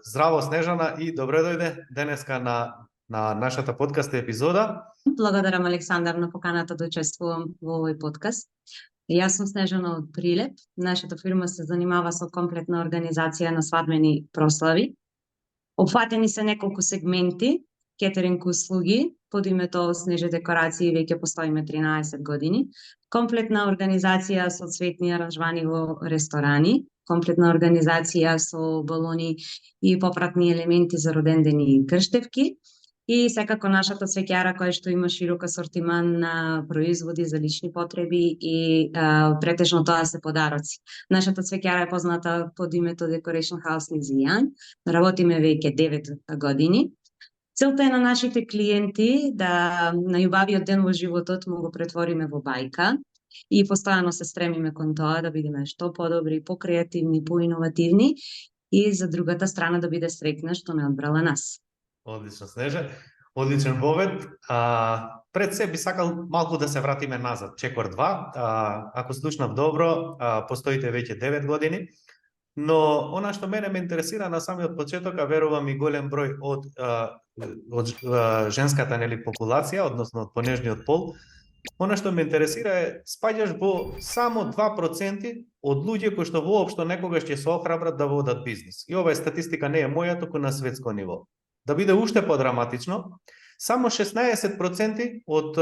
Здраво, Снежана, и добре дојде денеска на нашата подкаст епизода. Благодарам, Александар, на поканата да учествувам во овој подкаст. Јас сум Снежана од Прилеп. Нашата фирма се занимава со комплетна организација на свадбени прослави. Опфатени се неколку сегменти, кетеринг услуги, под името Снеже декорации веќе постоиме 13 години. Комплетна организација со цветни аранжмани во ресторани, комплетна организација со балони и попратни елементи за роден ден и крштевки. И секако нашата цвеќара која што има широк асортиман на производи за лични потреби и претежно тоа се подароци. Нашата цвеќара е позната под името Decoration House Niziyang. Работиме веќе 9 години. Целта е на нашите клиенти да најубавиот ден во животот му го претвориме во бајка и постојано се стремиме кон тоа да бидеме што подобри, покреативни, поиновативни и за другата страна да биде среќна што не одбрала нас. Одлично, Снеже. Одличен повед. Пред се би сакал малку да се вратиме назад, чекор 2. Ако слушнав добро, постоите веќе 9 години. Но она што мене ме интересира на самиот почеток, а верувам и голем број од женската популација, односно од понежниот пол, она што ме интересира е спаѓаш во само 2% од луѓе кои што воопшто некогаш ќе се охрабрат да водат бизнис. И ова е статистика не е моја, туку на светско ниво. Да биде уште подраматично, само 16% од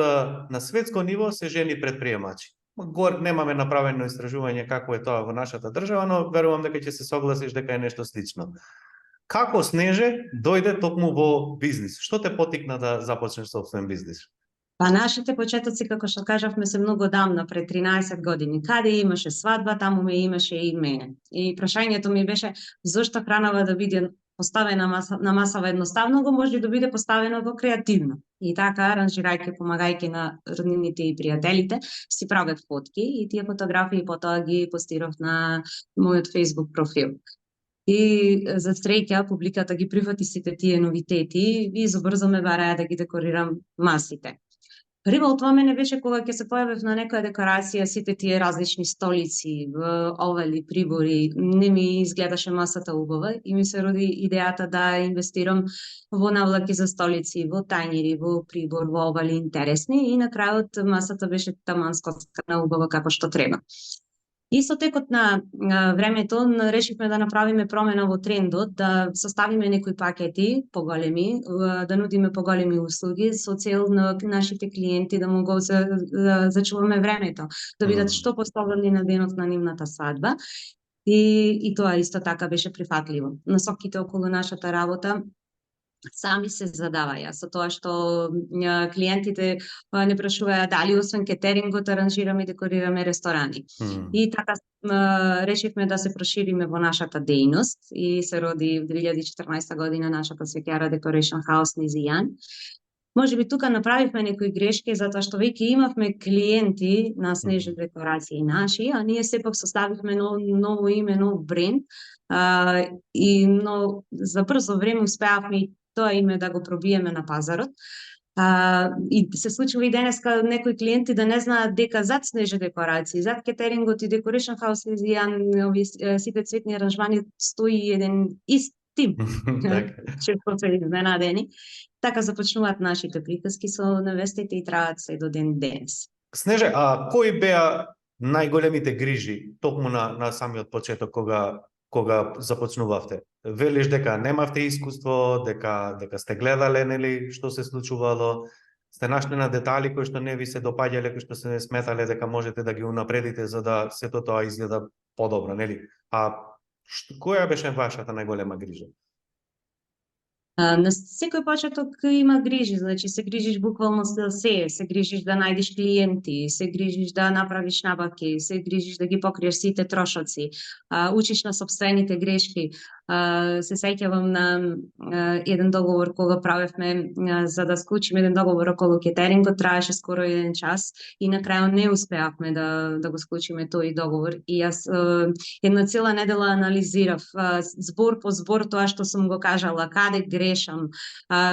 на светско ниво се жени предприемачи. Гор немаме направено истражување како е тоа во нашата држава, но верувам дека ќе се согласиш дека е нешто слично. Како, Снеже, дојде токму во бизнис? Што те потикна да започнеш собствен бизнис? Па нашите почетоци, како што кажавме, се многу давно, пред 13 години. Каде имаше свадба, таму ме имаше и мене. И прашањето ми беше зошто хранава да биде поставена на масава едноставно, го може да биде поставено во креативно. И така, аранжирајќи, помагајќи на роднините и пријателите, си правев фотки и тие фотографии потоа ги постирав на мојот Facebook профил. И за среќа публиката ги прифати сите тие новитети и забрзо ме бараја да ги декорирам масите. Прво од тоа мене беше кога ќе се појавев на некоја декорација, сите тие различни столици, овали, прибори, не ми изгледаше масата убава и ми се роди идејата да инвестирам во навлаки за столици, во тајнири, во прибор, во овали интересни и на крајот масата беше таман скоцкана убава како што треба. И со текот на времето решивме да направиме промена во трендот, да составиме некои пакети поголеми, да нудиме поголеми услуги со цел на нашите клиенти да могат зачуваме времето, да бидат што поставени на денот на нивната свадба. И тоа исто така беше прифатливо. Насоките околу нашата работа сами се задаваја со тоа што клиентите не прашуваат дали освен кетерингот аранжираме и декорираме ресторани. И така решивме да се прошириме во нашата дејност и се роди в 2014 година нашата цвеќара Decoration House Niziyang. Може би тука направивме некои грешки затоа што веќе имавме клиенти на Снеже декорации наши, а ние сепак составивме ново име, нов бренд и за брзо време успеавме тоа име да го пробиеме на пазарот. И се случува и денеска некои клиенти да не знаат дека зад Снеже декорации, зад кетерингот и Decoration House Niziyang, сите цветни аранжмани стои еден ист тим. Често се изненадени. Така започнуваат нашите приказки со невестите и траат се до ден денес. Снеже, кои беа најголемите грижи токму на самиот почеток кога започнувавте? Велиш дека немавте искуство, дека сте гледале, нели, што се случувало, сте нашли на детали кои што не ви се допаѓале, кои што се не сметале дека можете да ги унапредите за да сето тоа изгледа подобро, нели? Која беше вашата најголема грижа? На секој почеток има грижи, значи се грижиш буквално за се грижиш да најдеш клиенти, се грижиш да направиш набавки, се грижиш да ги покриеш сите трошоци, учиш на сопствените грешки. Се сеќавам на еден договор кога правевме за да склучиме еден договор околу кетерингот, траеше скоро 1 час и на крајот не успеавме да го склучиме тој договор и јас една цела недела анализирав збор по збор тоа што сум го кажала, каде грешам,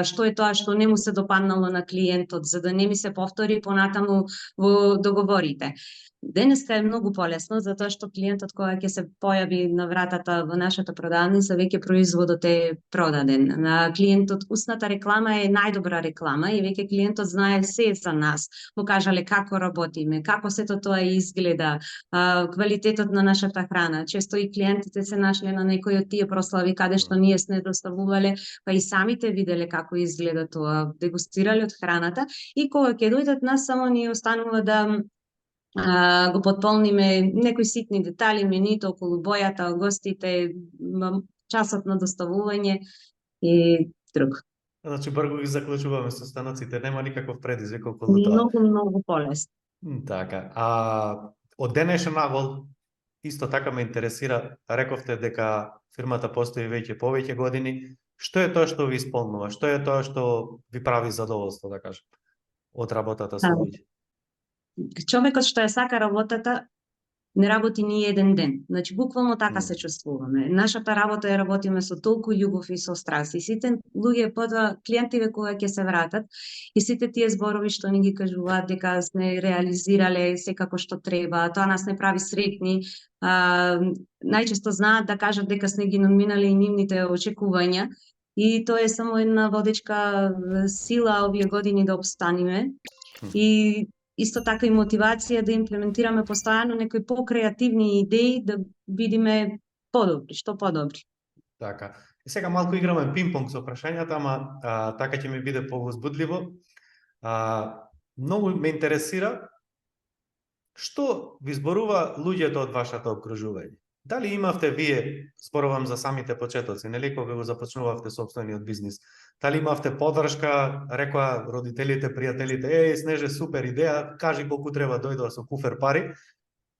што е тоа што не му се допаднало на клиентот, за да не ми се повтори понатаму во договорите. Денеска е многу полесно, затоа што клиентот кога ќе се појави на вратата во нашата продавница, веќе производот е продаден. На клиентот устната реклама е најдобра реклама и веќе клиентот знае се за нас. Покажале како работиме, како сето тоа изгледа, квалитетот на нашата храна. Често и клиентите се нашле на некој од тие прослави каде што ние сме доставувале, па и самите виделе како изгледа тоа, дегустирале од храната и кога ќе дојдат нас само ни останува да го потполниме некои ситни детали, менито околу бојата, гостите, часот на доставување и друг. Значи, брзо ги заклучуваме состаноците, нема никаков предизвик околу тоа. Многу полесно. Така, од денешен навол, исто така ме интересира, рековте дека фирмата постои веќе повеќе години. Што е тоа што ви исполнува? Што е тоа што ви прави задоволство, да кажем, од работата со луѓе? Човекот што ја сака работата не работи ни еден ден. Значи, буквално така се чувствуваме. Нашата работа ја работиме со толку љубов и со страст. И сите луѓе, потоа клиентиве кога ќе се вратат, и сите тие зборови што ни ги кажуваат дека сме реализирале секако што треба, тоа нас не прави сретни. Најчесто знаат да кажат дека сме ги надминали и нивните очекувања. И тоа е само една водечка сила овие години да обстаниме. И исто така и мотивација да имплементираме постојано некои покреативни идеи да бидеме подобри, што подобри. Така. И сега малку играме пинг-понг со прашањата, ама така ќе ми биде повозбудливо. Многу ме интересира што ви зборува луѓето од вашето окружување. Дали имавте вие, зборувам за самите почетоци, нели, кога го започнувавте собствениот бизнис, дали имавте поддршка, рекоа родителите, пријателите, Снеже, супер идеја, кажи колку треба, дојдоа со куфер пари,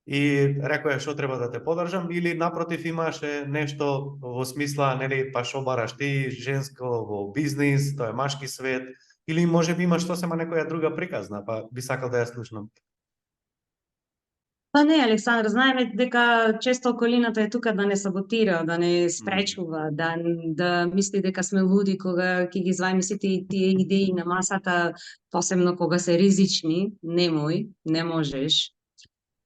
и рекоа што треба да те поддржам, или напротив имаше нешто во смисла, нели, па што бараш ти, женско во бизнис, тоа е машки свет, или можеби имаш сосема некоја друга приказна, па би сакал да ја слушнам. Па не, Александр, знаеме дека често околината е тука да не саботира, да не спречува, да мисли дека сме луди кога ќе ги изваиме сите тие идеи на масата, посебно кога се ризични. Немој, не можеш.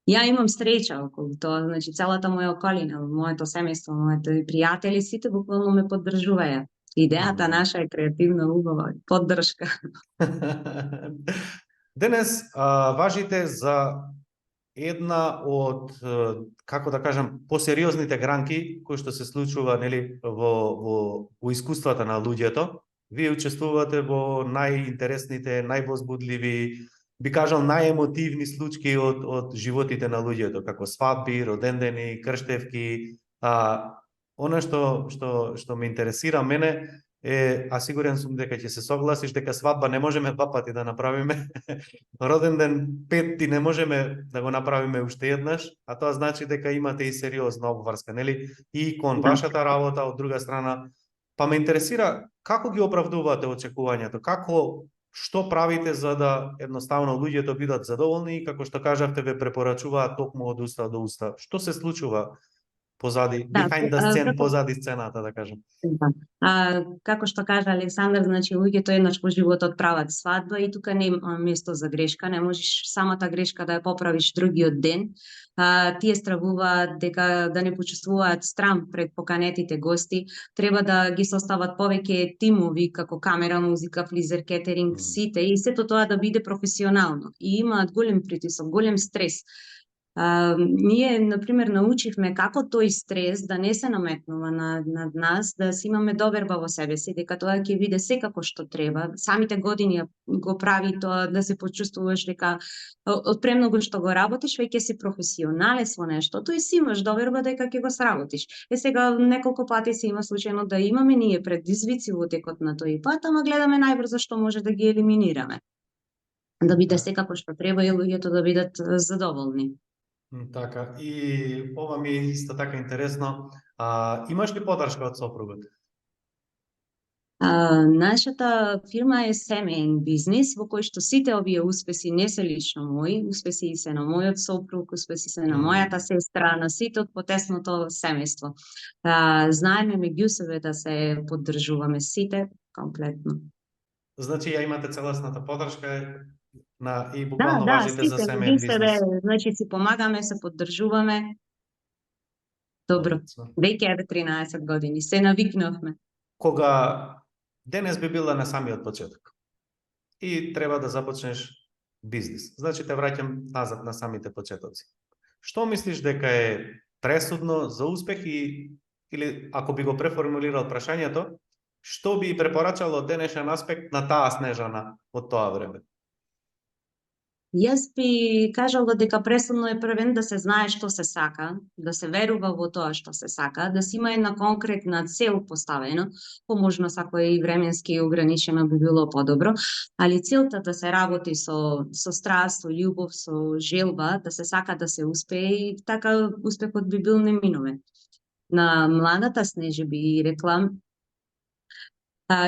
Ја имам среќа околу тоа, значи целата моја околина, моето семејство, моите пријатели, сите буквално ме поддржуваја. Идејата наша е креативна, убава, поддршка. Денес важите за една од, како да кажам, посериозните гранки кои што се случува, нели, во искуствата на луѓето. Вие учествувате во најинтересните, највозбудливи, би кажал најемотивни случаи од животите на луѓето, како свадби, родендени, крштевки. Она што ме интересира мене е, сигурен сум дека ќе се согласиш дека свадба не можеме два пати да направиме. Роден ден 5 не можеме да го направиме уште еднаш, а тоа значи дека имате и сериозна обврска, нели? И кон вашата работа, од друга страна. Па ме интересира како ги оправдувате очекувањето, што правите за да едноставно луѓето бидат задоволни и како што кажавте ве препорачуваат токму од уста до уста. Што се случува позади, behind the scene, позади сцената, да кажам? Како што кажа Александар, значи луѓето еднаш по животот прават свадба и тука нема место за грешка, не можеш самата грешка да ја поправиш другиот ден. Тие стравуваат дека да не почувствуваат страм пред поканетите гости, треба да ги состават повеќе тимови како камера, музика, флизер, кетеринг, сите и сето тоа да биде професионално. И имаат голем притисок, голем стрес. Ние, например, научивме како тој стрес да не се наметнува над нас, да си имаме доверба во себе си, дека тоа ќе биде секако што треба. Самите години го прави тоа да се почувствуваш дека од премногу што го работиш, веќе си професионалец во нештото и си имаш доверба дека ќе го сработиш. Сега неколку пати се има случајно да имаме ние предизвици во текот на тој пат, ама гледаме најбрзо што може да ги елиминираме. Да биде секако што треба и луѓето да бидат задоволни. Така, и ова ми е исто така интересно. Имаш ли поддршка од сопругот? Нашата фирма е семеен бизнис во кој што сите овие успеси не се лично мои, успеси се на мојот сопруг, успеси се на мојата сестра, на сите од потесното семејство. Знаеме меѓу себе да се поддржуваме сите комплетно. Значи ја имате целосната поддршка, и Да, буквално да, важите за сите семеен меѓу себе, бизнис. значи си помагаме, се поддржуваме. Добро. Одлично. Веќе еве 13 години, се навикнавме. Кога денес би била на самиот почеток и треба да започнеш бизнис, значи те враќам назад на самите почетоци. Што мислиш дека е пресудно за успех или ако би го преформулирал прашањето, што би препорачало од денешен аспект на таа Снежана од тоа време? Јас би кажала дека пресудно е првен да се знае што се сака, да се верува во тоа што се сака, да се има една конкретна цел поставена, по можност ако е и временски ограничено би било подобро, али целта да се работи со страст, со љубов, со желба, да се сака да се успее и така успехот би бил неминовен. На младата Снежи би рекла,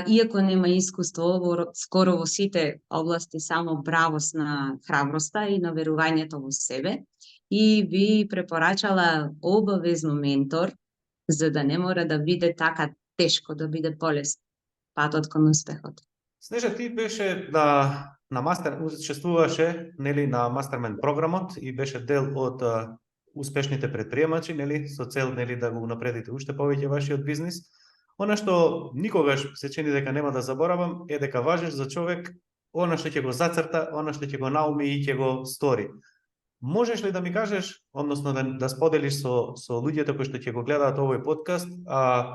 иако нема искуство скоро во сите области, само бравост на храброста и на верувањето во себе, и би препорачала обавезно ментор, за да не мора да биде така тешко, да биде полесно патот кон успехот. Снежа, ти беше на мастер, учествуваше нели на мастермен програмот и беше дел од успешните предприемачи, нели, со цел нели да го унапредите уште повеќе вашиот бизнис. Она што никогаш се чини дека нема да заборавам е дека важиш за човек она што ќе го зацрта, она што ќе го науми и ќе го стори. Можеш ли да ми кажеш, односно да споделиш со луѓето кои што ќе го гледаат овој подкаст,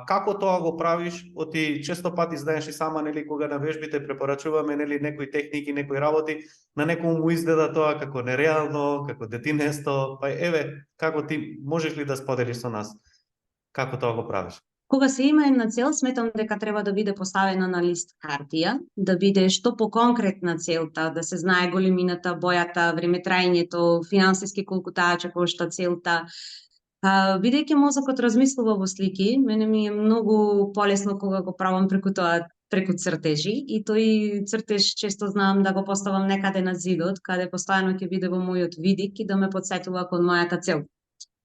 како тоа го правиш? Оти често пати знаеш и сама, нели, кога на вежбите препорачуваме, нели, некои техники, некои работи, на некому му изгледа тоа како нереално, како детинесто, па еве, како ти можеш ли да споделиш со нас како тоа го правиш? Кога се има една цел, сметам дека треба да биде поставена на лист хартија, да биде што поконкретна целта, да се знае големината, бојата, времетраењето, финансиски колку таа ќе кошта целта. Бидејќи мозокот размислува во слики, мене ми е многу полесно кога го правам преку цртежи, и тој цртеж често знам да го поставам некаде на зидот, каде постојано ќе биде во мојот видик и да ме потсетува кон мојата цел.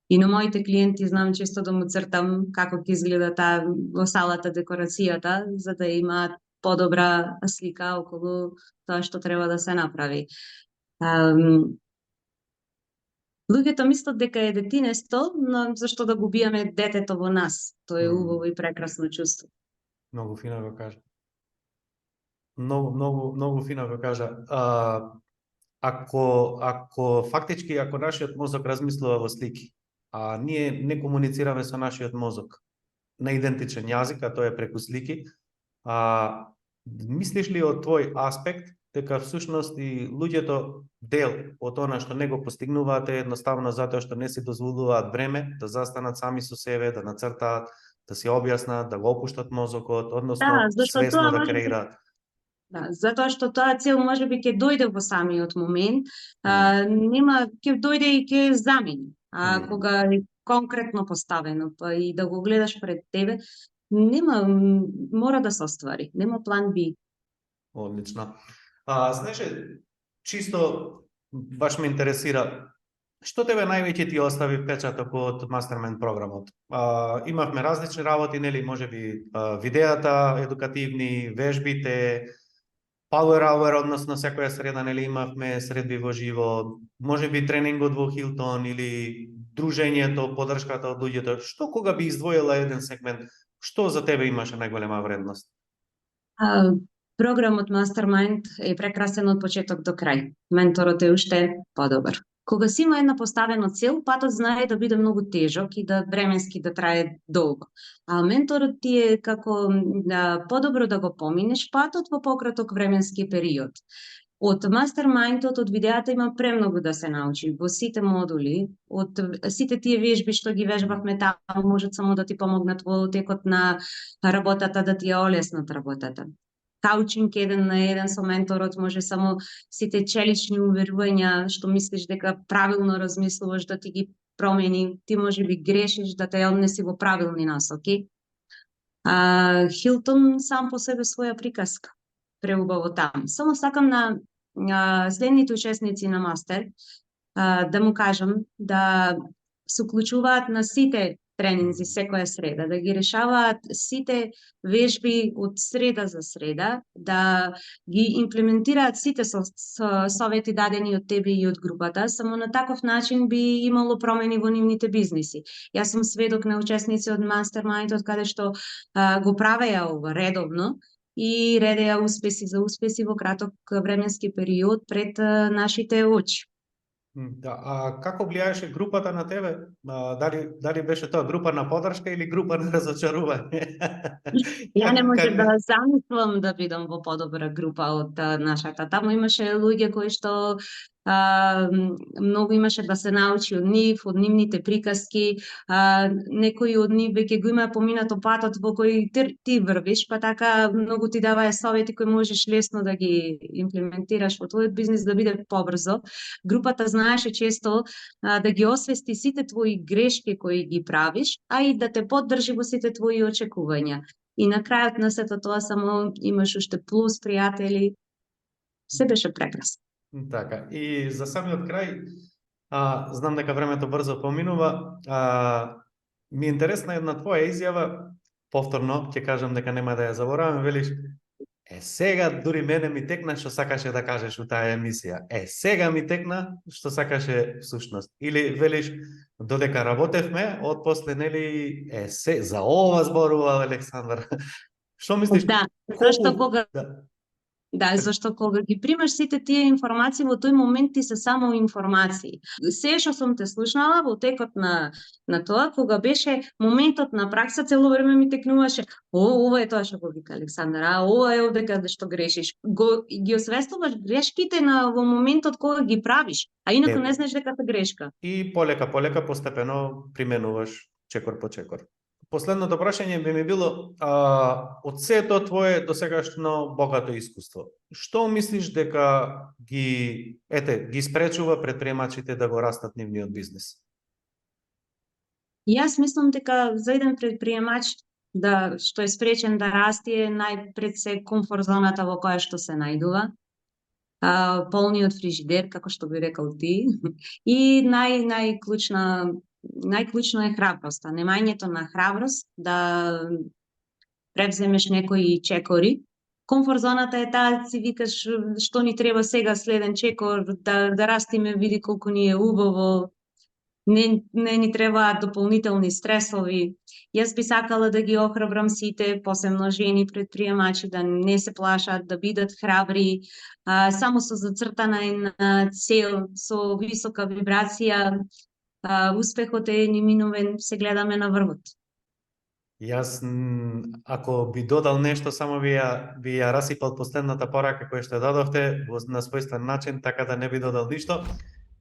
И на моите клиенти знам често да му цртам како ќе изгледа таа во салата декорацијата, за да имаат подобра слика околу тоа што треба да се направи. Луѓето мислат дека е детинесто, но зашто да го убијаме детето во нас? Тоа е убаво и прекрасно чувство. Многу фино го кажа. Многу фино го кажа. Ако фактички, ако нашиот мозок размислува во слики, а ние не комуницираме со нашиот мозок на идентичен јазик, а тоа е преку слики, мислиш ли од твој аспект дека всушност и луѓето дел од она што не го постигнуваат е едноставно затоа што не си дозволуваат време да застанат сами со себе, да нацртаат, да си објаснат, да го опуштат мозокот, односно зашто свесно тоа да може креираат. Да, затоа што тоа цел можеби ќе дојде во самиот момент, нема, ќе дојде и ќе замени. Кога е конкретно поставено, па и да го гледаш пред тебе, мора да се оствари, нема план Б. Одлично. Знаеш, чисто баш ме интересира, што тебе највеќе ти остави впечаток од мастермен програмот? Имавме различни работи, нели, можеби видеата, едукативни, вежбите, Power Hour, односно секоја среда, нели, имавме средби во живо, можеби тренингот во Хилтон или дружењето, поддршката од луѓето. Што кога би издвоила еден сегмент, што за тебе имаше најголема вредност? Програмот Mastermind е прекрасен од почеток до крај. Менторот е уште подобар. Кога си има една поставена цел, патот знае да биде многу тежок и да временски да трае долго. А менторот ти е како подобро да го поминеш патот во пократок временски период. Од мастермајндот, од видеата има премногу да се научи. Во сите модули, од сите тие вежби што ги вежбавме таму, можат само да ти помогнат во текот на работата, да ти ја олеснат работата. Каучинг еден на еден со менторот може само сите челични уверувања што мислиш дека правилно размислуваш да ти ги промени, ти може би грешиш да те однеси во правилни насоки. Хилтон сам по себе своја приказка. Преубаво таму. Само сакам на следните учесници на мастер да му кажам да се уклучуваат на сите тренинзи секоја среда, да ги решаваат сите вежби од среда за среда, да ги имплементираат сите совети дадени од тебе и од групата, само на таков начин би имало промени во нивните бизниси. Јас сум сведок на учесници од мастермајндот каде што го правеа ова редовно и редеа успеси за успеси во краток временски период пред нашите очи. Да, а како влијаеше групата на тебе? Дали беше тоа група на поддршка или група на разочарување? Ја не можев да замислам да бидам во подобра група од нашата. Таму имаше луѓе кои што многу имаше да се научи од нив, од нивните приказки, некои од нив веќе го има поминато патот во кој ти врвиш, па така многу ти даваја совети кои можеш лесно да ги имплементираш во твојот бизнис да биде побрзо. Групата знаеше често да ги освести сите твои грешки кои ги правиш, а и да те поддржи во сите твои очекувања. И на крајот на сето тоа само имаш уште плюс пријатели. Се беше прекрасно. Така, и за самиот крај, знам дека времето брзо поминува, ми е интересна една твоја изјава, повторно ќе кажам дека нема да ја заборавам, велиш, сега дури мене ми текна што сакаше да кажеш у таа емисија. Сега ми текна што сакаше всушност. Или велиш, додека работевме, од после, нели, за ова зборува Александар. Што мислиш? Да, зашто кога Да. зашто кога ги примаш сите тие информации, во тој момент ти се само информации. Се што сум те слушнала во текот на тоа, кога беше моментот на пракса, цело време ми текнуваше, ова е тоа што го вика Александар, ова е овдека што грешиш. Ги освестуваш грешките во моментот кога ги правиш, а инаку не знаеш дека се грешка. И полека постепено применуваш чекор по чекор. Последното прашање би ми било, од сето твое досегашно богато искуство, што мислиш дека ги спречува предприемачите да го растат нивниот бизнис? Јас мислам дека за еден предприемач што е спречен да расти е најпред се комфорт зоната во која што се најдува, полниот фрижидер, како што би рекол ти, и најклучно е храброста, немањето на храброст да превземеш некои чекори. Комфорт зоната е таа, си викаш што ни треба сега следен чекор, да растиме, види колку ни е убаво, не ни требаат дополнителни стресови. Јас би сакала да ги охрабрам сите, посебно жени предприемачи, да не се плашат, да бидат храбри, само со зацртана една цел, со висока вибрација, успехот е неминовен, се гледаме на врвот. Јас, ако би додал нешто, само би ја расипал последната порака која што дадовте на својствен начин, така да не би додал ништо.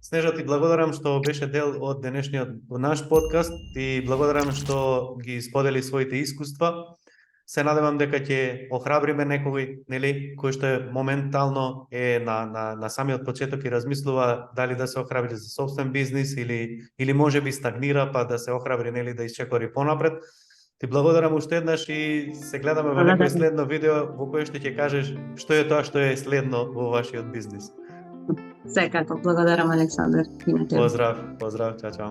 Снежа, ти благодарам што беше дел од денешниот наш подкаст и благодарам што ги сподели своите искуства. Се надевам дека ќе охрабриме некој, нели, кој што е моментално е на самиот почеток и размислува дали да се охрабри за собствен бизнис или можеби стагнира, па да се охрабри, нели, да исчекори понапред. Ти благодарам уште еднаш и се гледаме во некој следно видео во кое што ќе кажеш што е тоа што е следно во вашиот бизнис. Секако, благодарам Александар и на тебе. Поздрав, чао.